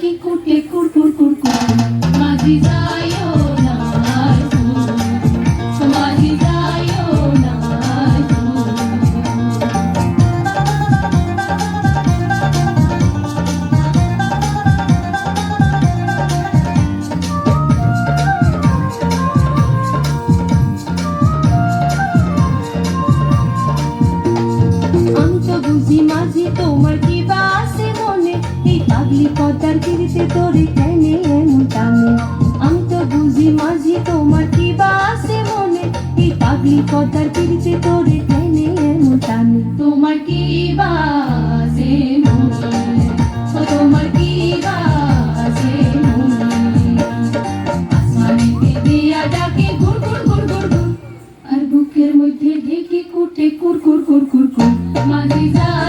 ঢেকি কুটে কুরকুর কুরকুর মাঝি যাইও না মাঝি যাইও না আমি তো বুঝি মাঝি তোমার কি বাসে মনে এই পাগলি পদ্মার তীরিতে তোরে টেনে এমন টানে আমি তো বুঝি মাঝি তোমার কি বাসে মনে এই পাগলি পদ্মার তীরিতে তোরে টেনে এমন টানে তোমার কি বাসে মনে ও তোমার কি বাসে মনে আসমানেতে দিয়া ডাকে ঘুর ঘুর ঘুর ঘুর ঘুর আর বুকের মধ্যে ঢেকে কুটে কুর কুর কুর কুর কুর মাঝি যায়